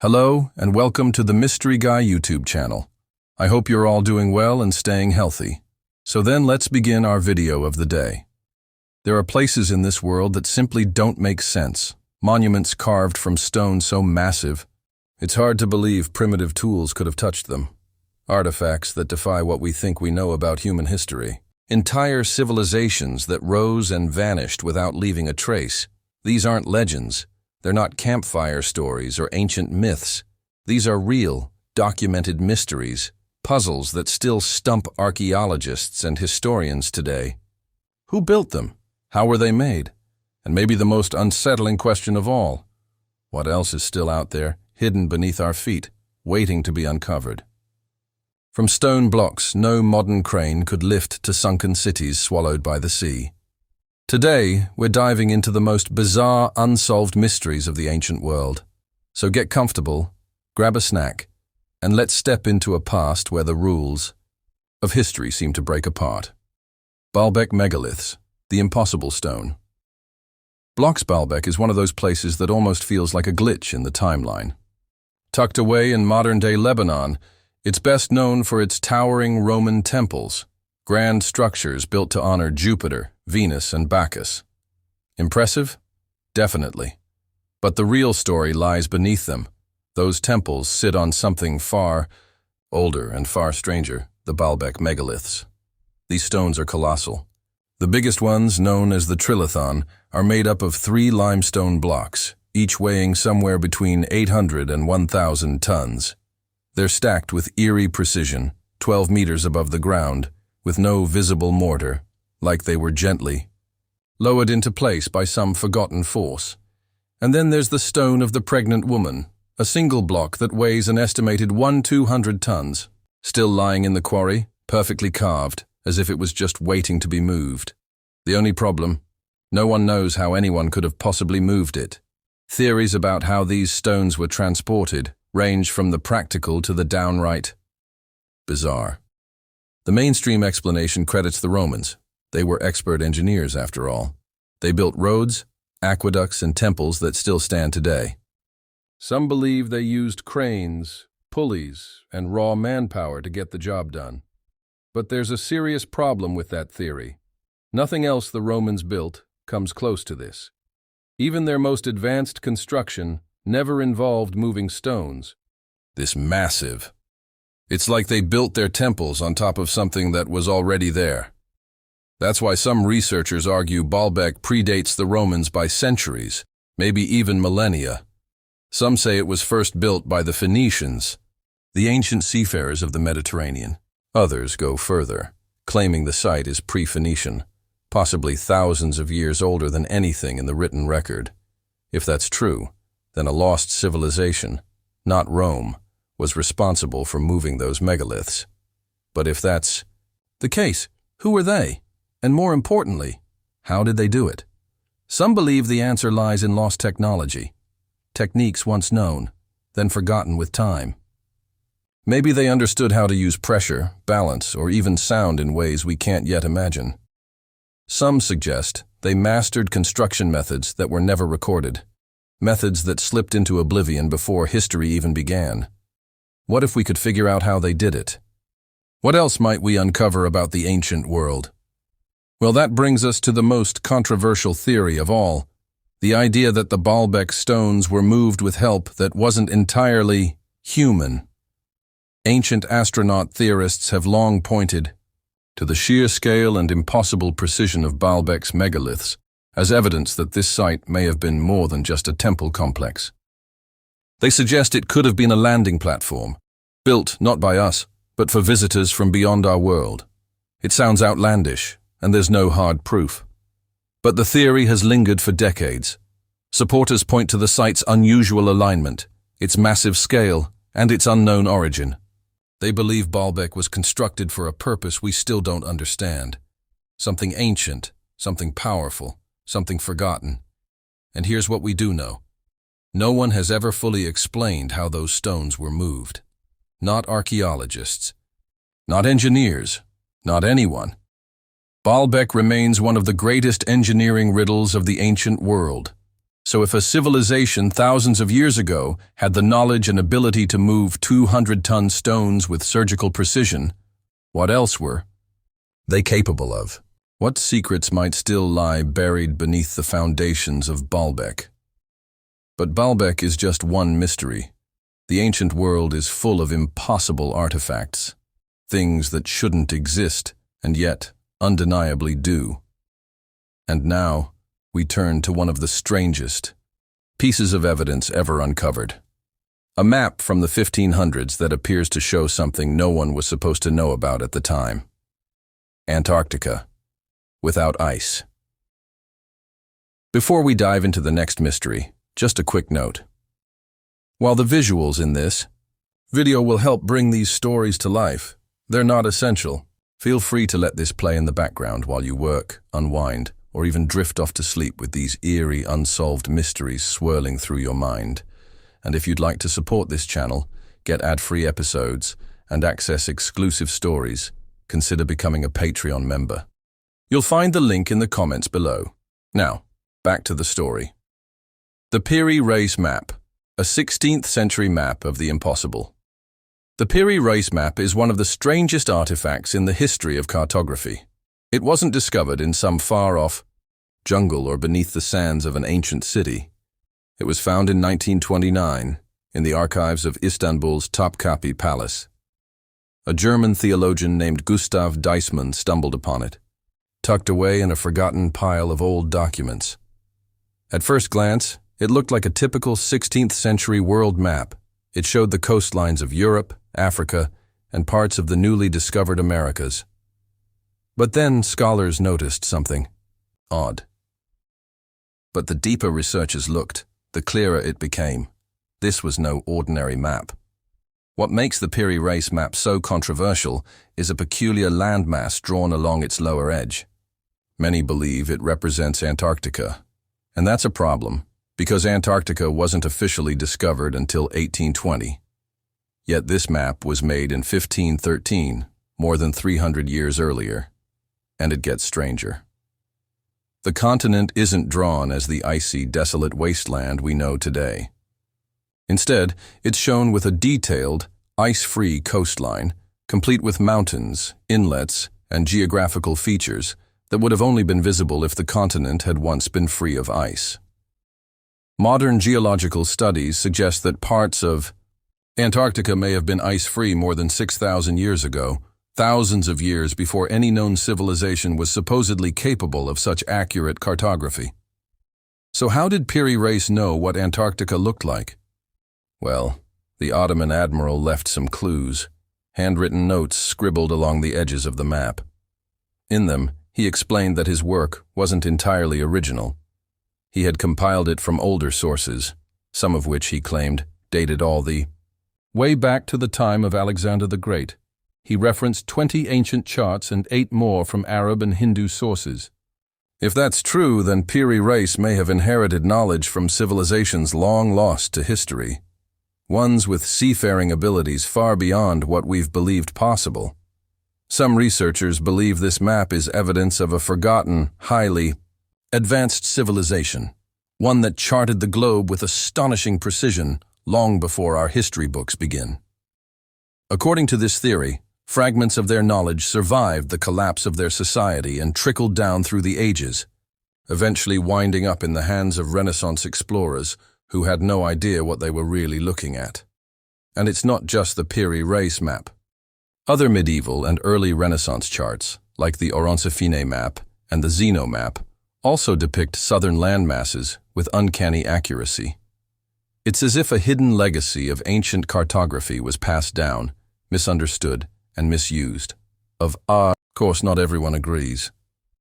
Hello, and welcome to the Mystery Guy YouTube channel. I hope you're all doing well and staying healthy. So then let's begin our video of the day. There are places in this world that simply don't make sense. Monuments carved from stone so massive, it's hard to believe primitive tools could have touched them. Artifacts that defy what we think we know about human history. Entire civilizations that rose and vanished without leaving a trace. These aren't legends. They're not campfire stories or ancient myths. These are real, documented mysteries, puzzles that still stump archaeologists and historians today. Who built them? How were they made? And maybe the most unsettling question of all, what else is still out there, hidden beneath our feet, waiting to be uncovered? From stone blocks no modern crane could lift to sunken cities swallowed by the sea. Today, we're diving into the most bizarre, unsolved mysteries of the ancient world. So get comfortable, grab a snack, and let's step into a past where the rules of history seem to break apart. Baalbek megaliths, the impossible stone. Baalbek is one of those places that almost feels like a glitch in the timeline. Tucked away in modern-day Lebanon, it's best known for its towering Roman temples, grand structures built to honor Jupiter, Venus, and Bacchus. Impressive? Definitely. But the real story lies beneath them. Those temples sit on something far older and far stranger, the Baalbek megaliths. These stones are colossal. The biggest ones, known as the trilithon, are made up of 3 limestone blocks, each weighing somewhere between 800 and 1,000 tons. They're stacked with eerie precision, 12 meters above the ground, with no visible mortar, like they were gently lowered into place by some forgotten force. And then there's the stone of the pregnant woman, a single block that weighs an estimated 200 tons, still lying in the quarry, perfectly carved, as if it was just waiting to be moved. The only problem? No one knows how anyone could have possibly moved it. Theories about how these stones were transported range from the practical to the downright bizarre. The mainstream explanation credits the Romans. They were expert engineers, after all. They built roads, aqueducts, and temples that still stand today. Some believe they used cranes, pulleys, and raw manpower to get the job done. But there's a serious problem with that theory. Nothing else the Romans built comes close to this. Even their most advanced construction never involved moving stones. This massive. It's like they built their temples on top of something that was already there. That's why some researchers argue Baalbek predates the Romans by centuries, maybe even millennia. Some say it was first built by the Phoenicians, the ancient seafarers of the Mediterranean. Others go further, claiming the site is pre-Phoenician, possibly thousands of years older than anything in the written record. If that's true, then a lost civilization, not Rome, was responsible for moving those megaliths. But if that's the case, who were they? And more importantly, how did they do it? Some believe the answer lies in lost technology, techniques once known, then forgotten with time. Maybe they understood how to use pressure, balance, or even sound in ways we can't yet imagine. Some suggest they mastered construction methods that were never recorded, methods that slipped into oblivion before history even began. What if we could figure out how they did it? What else might we uncover about the ancient world? Well, that brings us to the most controversial theory of all, the idea that the Baalbek stones were moved with help that wasn't entirely human. Ancient astronaut theorists have long pointed to the sheer scale and impossible precision of Baalbek's megaliths as evidence that this site may have been more than just a temple complex. They suggest it could have been a landing platform, built not by us, but for visitors from beyond our world. It sounds outlandish, and there's no hard proof. But the theory has lingered for decades. Supporters point to the site's unusual alignment, its massive scale, and its unknown origin. They believe Baalbek was constructed for a purpose we still don't understand. Something ancient, something powerful, something forgotten. And here's what we do know. No one has ever fully explained how those stones were moved. Not archaeologists, not engineers, not anyone. Baalbek remains one of the greatest engineering riddles of the ancient world. So if a civilization thousands of years ago had the knowledge and ability to move 200-ton stones with surgical precision, what else were they capable of? What secrets might still lie buried beneath the foundations of Baalbek? But Baalbek is just one mystery. The ancient world is full of impossible artifacts, things that shouldn't exist and yet undeniably do. And now, we turn to one of the strangest pieces of evidence ever uncovered. A map from the 1500s that appears to show something no one was supposed to know about at the time. Antarctica, without ice. Before we dive into the next mystery, just a quick note. While the visuals in this video will help bring these stories to life, they're not essential. Feel free to let this play in the background while you work, unwind, or even drift off to sleep with these eerie, unsolved mysteries swirling through your mind. And if you'd like to support this channel, get ad-free episodes, and access exclusive stories, consider becoming a Patreon member. You'll find the link in the comments below. Now, back to the story. The Piri Reis map, a 16th century map of the impossible. The Piri Reis map is one of the strangest artifacts in the history of cartography. It wasn't discovered in some far-off jungle or beneath the sands of an ancient city. It was found in 1929 in the archives of Istanbul's Topkapi Palace. A German theologian named Gustav Deissmann stumbled upon it, tucked away in a forgotten pile of old documents. At first glance, it looked like a typical 16th century world map. It showed the coastlines of Europe, Africa, and parts of the newly discovered Americas. But then scholars noticed something odd. But the deeper researchers looked, the clearer it became. This was no ordinary map. What makes the Piri Reis map so controversial is a peculiar landmass drawn along its lower edge. Many believe it represents Antarctica, and that's a problem, because Antarctica wasn't officially discovered until 1820. Yet this map was made in 1513, more than 300 years earlier. And it gets stranger. The continent isn't drawn as the icy, desolate wasteland we know today. Instead, it's shown with a detailed, ice-free coastline, complete with mountains, inlets, and geographical features that would have only been visible if the continent had once been free of ice. Modern geological studies suggest that parts of Antarctica may have been ice-free more than 6,000 years ago, thousands of years before any known civilization was supposedly capable of such accurate cartography. So how did Piri Reis know what Antarctica looked like? Well, the Ottoman admiral left some clues, handwritten notes scribbled along the edges of the map. In them, he explained that his work wasn't entirely original. He had compiled it from older sources, some of which he claimed dated all the way back to the time of Alexander the Great. He referenced 20 ancient charts and 8 more from Arab and Hindu sources. If that's true, then Piri Reis may have inherited knowledge from civilizations long lost to history, ones with seafaring abilities far beyond what we've believed possible. Some researchers believe this map is evidence of a forgotten, highly advanced civilization, one that charted the globe with astonishing precision long before our history books begin. According to this theory, fragments of their knowledge survived the collapse of their society and trickled down through the ages, eventually winding up in the hands of Renaissance explorers who had no idea what they were really looking at. And it's not just the Piri Reis map. Other medieval and early Renaissance charts, like the Rohonc map and the Zeno map, also depict southern landmasses with uncanny accuracy. It's as if a hidden legacy of ancient cartography was passed down, misunderstood, and misused. Of course, not everyone agrees.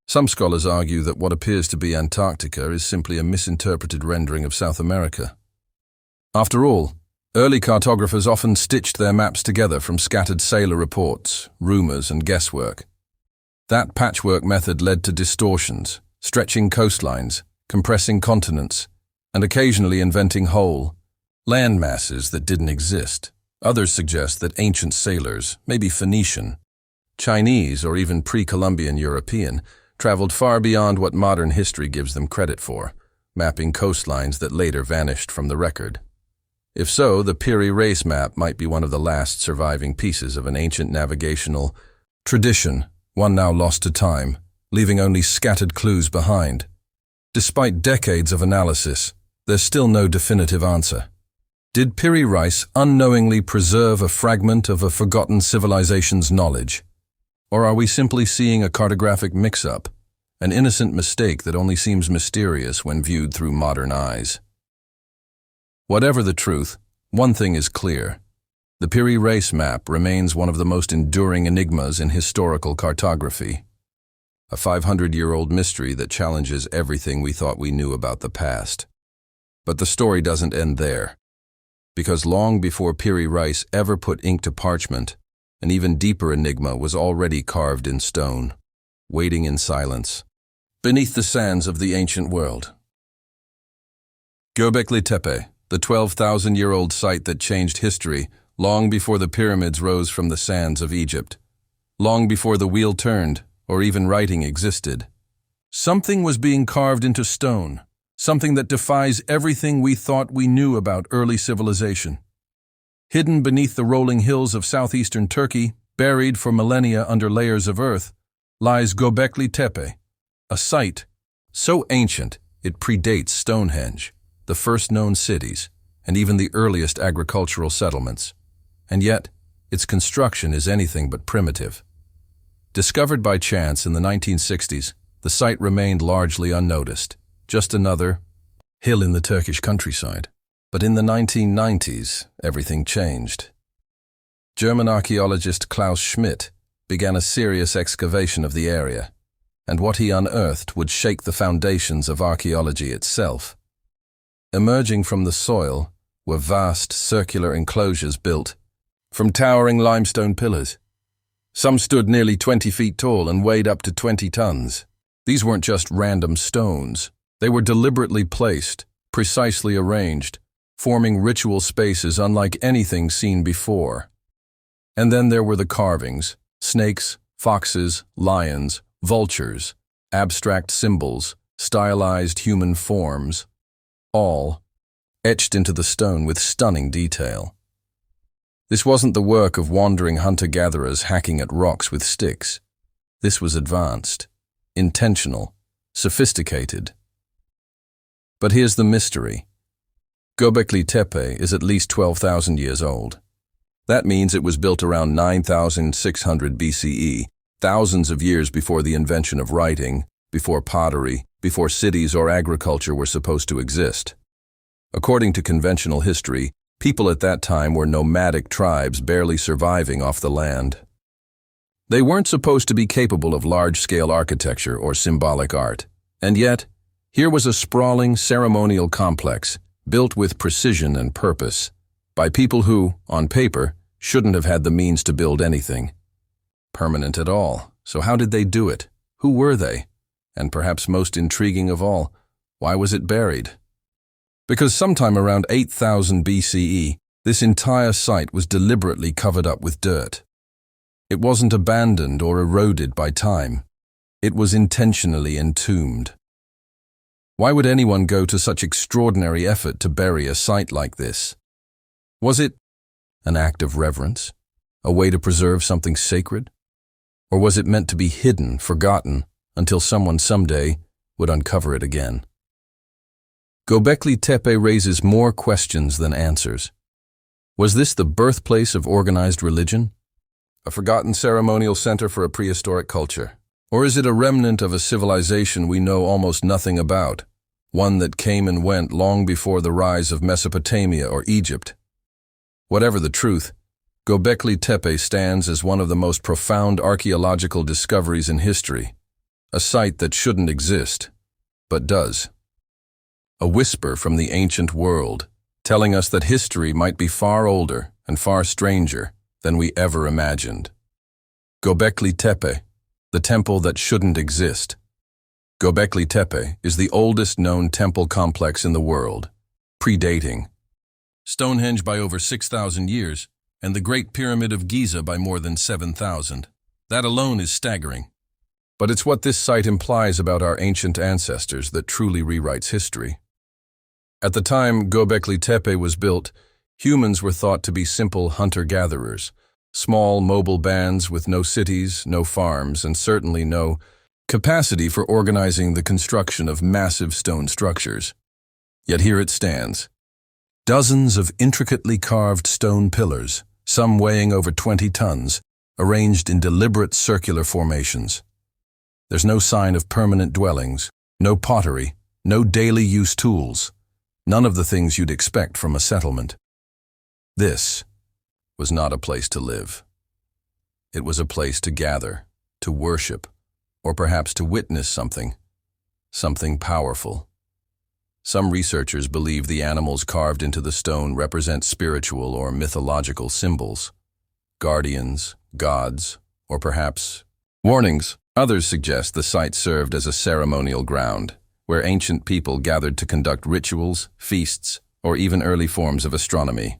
Some scholars argue that what appears to be Antarctica is simply a misinterpreted rendering of South America. After all, early cartographers often stitched their maps together from scattered sailor reports, rumors, and guesswork. That patchwork method led to distortions, stretching coastlines, compressing continents, and occasionally inventing whole land masses that didn't exist. Others suggest that ancient sailors, maybe Phoenician, Chinese, or even pre-Columbian European, traveled far beyond what modern history gives them credit for, mapping coastlines that later vanished from the record. If so, the Piri Reis map might be one of the last surviving pieces of an ancient navigational tradition, one now lost to time, leaving only scattered clues behind. Despite decades of analysis, there's still no definitive answer. Did Piri Reis unknowingly preserve a fragment of a forgotten civilization's knowledge? Or are we simply seeing a cartographic mix-up, an innocent mistake that only seems mysterious when viewed through modern eyes? Whatever the truth, one thing is clear. The Piri Reis map remains one of the most enduring enigmas in historical cartography. A 500-year-old mystery that challenges everything we thought we knew about the past. But the story doesn't end there. Because long before Piri Reis ever put ink to parchment, an even deeper enigma was already carved in stone, waiting in silence, beneath the sands of the ancient world. Göbekli Tepe, the 12,000-year-old site that changed history long before the pyramids rose from the sands of Egypt, long before the wheel turned or even writing existed. Something was being carved into stone, something that defies everything we thought we knew about early civilization. Hidden beneath the rolling hills of southeastern Turkey, buried for millennia under layers of earth, lies Göbekli Tepe, a site so ancient it predates Stonehenge, the first known cities, and even the earliest agricultural settlements. And yet, its construction is anything but primitive. Discovered by chance in the 1960s, the site remained largely unnoticed, just another hill in the Turkish countryside. But in the 1990s, everything changed. German archaeologist Klaus Schmidt began a serious excavation of the area, and what he unearthed would shake the foundations of archaeology itself. Emerging from the soil were vast circular enclosures built from towering limestone pillars. Some stood nearly 20 feet tall and weighed up to 20 tons. These weren't just random stones. They were deliberately placed, precisely arranged, forming ritual spaces unlike anything seen before. And then there were the carvings: snakes, foxes, lions, vultures, abstract symbols, stylized human forms, all etched into the stone with stunning detail. This wasn't the work of wandering hunter-gatherers hacking at rocks with sticks. This was advanced, intentional, sophisticated. But here's the mystery. Göbekli Tepe is at least 12,000 years old. That means it was built around 9,600 BCE, thousands of years before the invention of writing, before pottery, before cities or agriculture were supposed to exist. According to conventional history, people at that time were nomadic tribes barely surviving off the land. They weren't supposed to be capable of large-scale architecture or symbolic art. And yet, here was a sprawling ceremonial complex, built with precision and purpose, by people who, on paper, shouldn't have had the means to build anything permanent at all. So how did they do it? Who were they? And perhaps most intriguing of all, why was it buried? Because sometime around 8,000 BCE, this entire site was deliberately covered up with dirt. It wasn't abandoned or eroded by time. It was intentionally entombed. Why would anyone go to such extraordinary effort to bury a site like this? Was it an act of reverence? A way to preserve something sacred? Or was it meant to be hidden, forgotten, until someone someday would uncover it again? Göbekli Tepe raises more questions than answers. Was this the birthplace of organized religion? A forgotten ceremonial center for a prehistoric culture? Or is it a remnant of a civilization we know almost nothing about, one that came and went long before the rise of Mesopotamia or Egypt? Whatever the truth, Göbekli Tepe stands as one of the most profound archaeological discoveries in history, a site that shouldn't exist, but does. A whisper from the ancient world, telling us that history might be far older and far stranger than we ever imagined. Göbekli Tepe, the temple that shouldn't exist. Göbekli Tepe is the oldest known temple complex in the world, predating Stonehenge by over 6,000 years and the Great Pyramid of Giza by more than 7,000. That alone is staggering. But it's what this site implies about our ancient ancestors that truly rewrites history. At the time Göbekli Tepe was built, humans were thought to be simple hunter-gatherers, small mobile bands with no cities, no farms, and certainly no capacity for organizing the construction of massive stone structures. Yet here it stands. Dozens of intricately carved stone pillars, some weighing over 20 tons, arranged in deliberate circular formations. There's no sign of permanent dwellings, no pottery, no daily use tools, none of the things you'd expect from a settlement. This was not a place to live. It was a place to gather, to worship, or perhaps to witness something powerful. Some researchers believe the animals carved into the stone represent spiritual or mythological symbols, guardians, gods, or perhaps warnings. Others suggest the site served as a ceremonial ground, where ancient people gathered to conduct rituals, feasts, or even early forms of astronomy.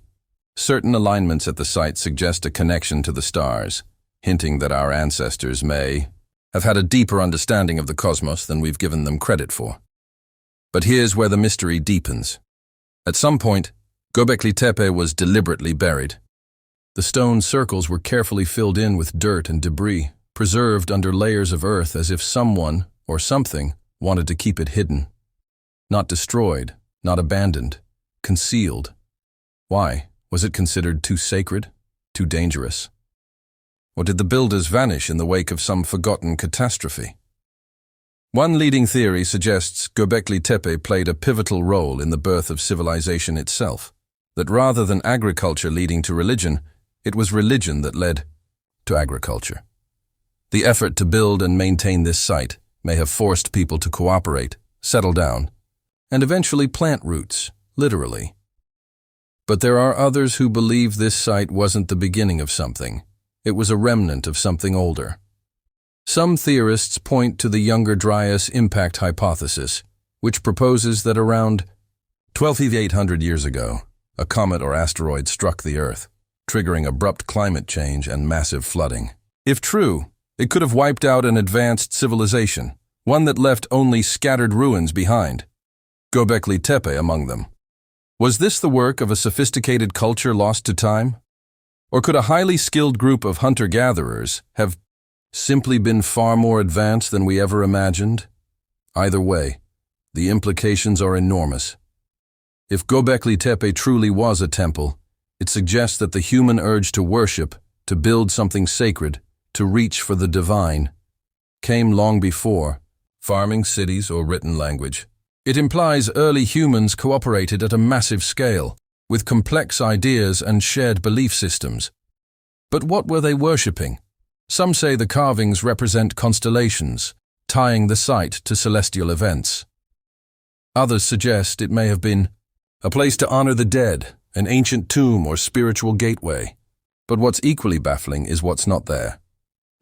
Certain alignments at the site suggest a connection to the stars, hinting that our ancestors may have had a deeper understanding of the cosmos than we've given them credit for. But here's where the mystery deepens. At some point, Göbekli Tepe was deliberately buried. The stone circles were carefully filled in with dirt and debris, preserved under layers of earth as if someone or something wanted to keep it hidden. Not destroyed, not abandoned, concealed. Why? Was it considered too sacred, too dangerous? Or did the builders vanish in the wake of some forgotten catastrophe? One leading theory suggests Göbekli Tepe played a pivotal role in the birth of civilization itself, that rather than agriculture leading to religion, it was religion that led to agriculture. The effort to build and maintain this site may have forced people to cooperate, settle down, and eventually plant roots, literally. But there are others who believe this site wasn't the beginning of something. It was a remnant of something older. Some theorists point to the Younger Dryas impact hypothesis, which proposes that around 12,800 years ago, a comet or asteroid struck the Earth, triggering abrupt climate change and massive flooding. If true, it could have wiped out an advanced civilization, one that left only scattered ruins behind, Göbekli Tepe among them. Was this the work of a sophisticated culture lost to time? Or could a highly skilled group of hunter-gatherers have simply been far more advanced than we ever imagined? Either way, the implications are enormous. If Göbekli Tepe truly was a temple, it suggests that the human urge to worship, to build something sacred, to reach for the divine, came long before farming, cities, or written language. It implies early humans cooperated at a massive scale, with complex ideas and shared belief systems. But what were they worshipping? Some say the carvings represent constellations, tying the site to celestial events. Others suggest it may have been a place to honor the dead, an ancient tomb or spiritual gateway. But what's equally baffling is what's not there.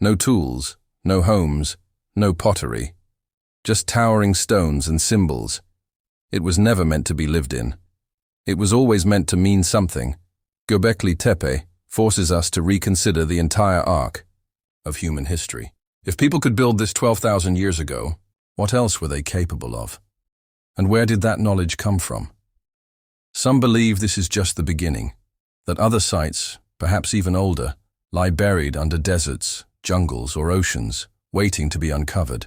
No tools, no homes, no pottery. Just towering stones and symbols. It was never meant to be lived in. It was always meant to mean something. Göbekli Tepe forces us to reconsider the entire arc of human history. If people could build this 12,000 years ago, what else were they capable of? And where did that knowledge come from? Some believe this is just the beginning, that other sites, perhaps even older, lie buried under deserts, jungles, or oceans, waiting to be uncovered.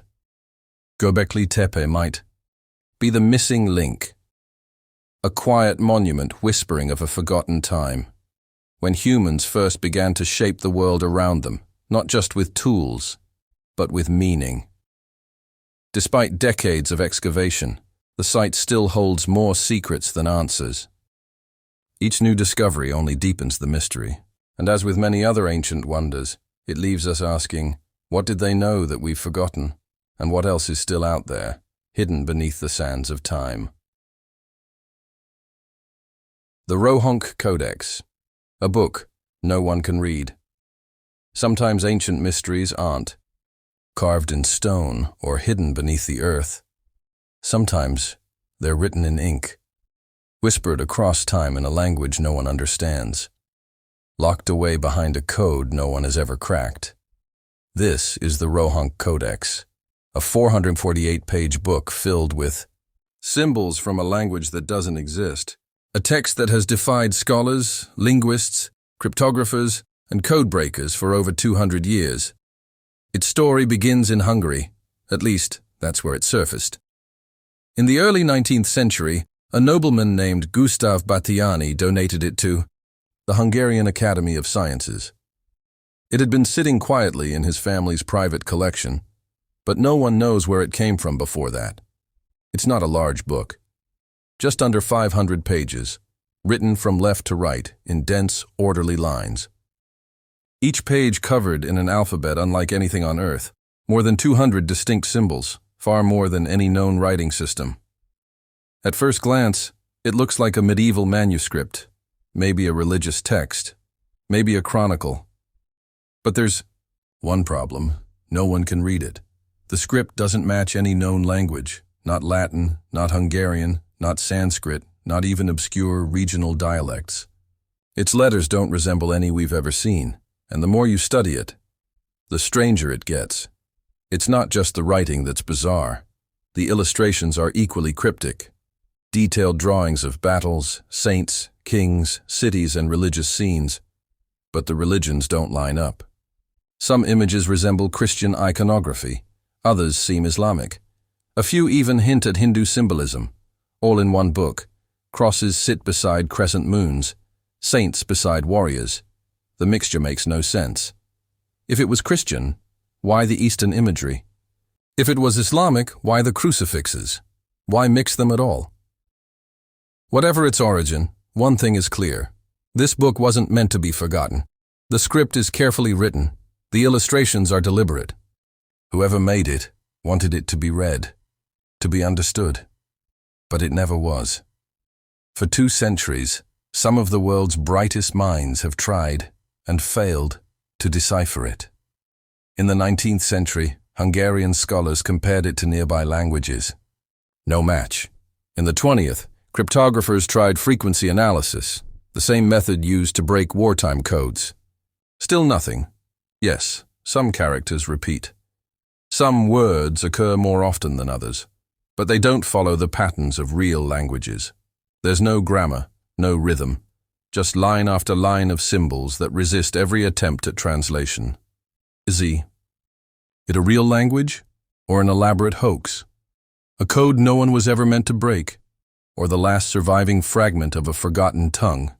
Göbekli Tepe might be the missing link, a quiet monument whispering of a forgotten time, when humans first began to shape the world around them, not just with tools, but with meaning. Despite decades of excavation, the site still holds more secrets than answers. Each new discovery only deepens the mystery, and as with many other ancient wonders, it leaves us asking, what did they know that we've forgotten, and what else is still out there, hidden beneath the sands of time? The Rohonc Codex, a book no one can read. Sometimes ancient mysteries aren't carved in stone or hidden beneath the earth. Sometimes they're written in ink, whispered across time in a language no one understands, locked away behind a code no one has ever cracked. This is the Rohonc Codex, a 448-page book filled with Symbols from a language that doesn't exist. A text that has defied scholars, linguists, cryptographers, and codebreakers for over 200 years. Its story begins in Hungary. At least, that's where it surfaced. In the early 19th century, a nobleman named Gustav Batthyány donated it to the Hungarian Academy of Sciences. It had been sitting quietly in his family's private collection, but no one knows where it came from before that. It's not a large book. Just under 500 pages, written from left to right in dense, orderly lines. Each page covered in an alphabet unlike anything on Earth, more than 200 distinct symbols, far more than any known writing system. At first glance, it looks like a medieval manuscript, maybe a religious text, maybe a chronicle. But there's one problem: no one can read it. The script doesn't match any known language, not Latin, not Hungarian, not Sanskrit, not even obscure regional dialects. Its letters don't resemble any we've ever seen, and the more you study it, the stranger it gets. It's not just the writing that's bizarre. The illustrations are equally cryptic. Detailed drawings of battles, saints, kings, cities, and religious scenes. But the religions don't line up. Some images resemble Christian iconography, others seem Islamic. A few even hint at Hindu symbolism. All in one book. Crosses sit beside crescent moons, saints beside warriors. The mixture makes no sense. If it was Christian, why the Eastern imagery? If it was Islamic, why the crucifixes? Why mix them at all? Whatever its origin, one thing is clear. This book wasn't meant to be forgotten. The script is carefully written. The illustrations are deliberate. Whoever made it wanted it to be read, to be understood. But it never was. For 2 centuries, some of the world's brightest minds have tried and failed to decipher it. In the 19th century, Hungarian scholars compared it to nearby languages. No match. In the 20th, cryptographers tried frequency analysis, the same method used to break wartime codes. Still nothing. Yes, some characters repeat. Some words occur more often than others, but they don't follow the patterns of real languages. There's no grammar, no rhythm, just line after line of symbols that resist every attempt at translation. Is it a real language, or an elaborate hoax? A code no one was ever meant to break, or the last surviving fragment of a forgotten tongue?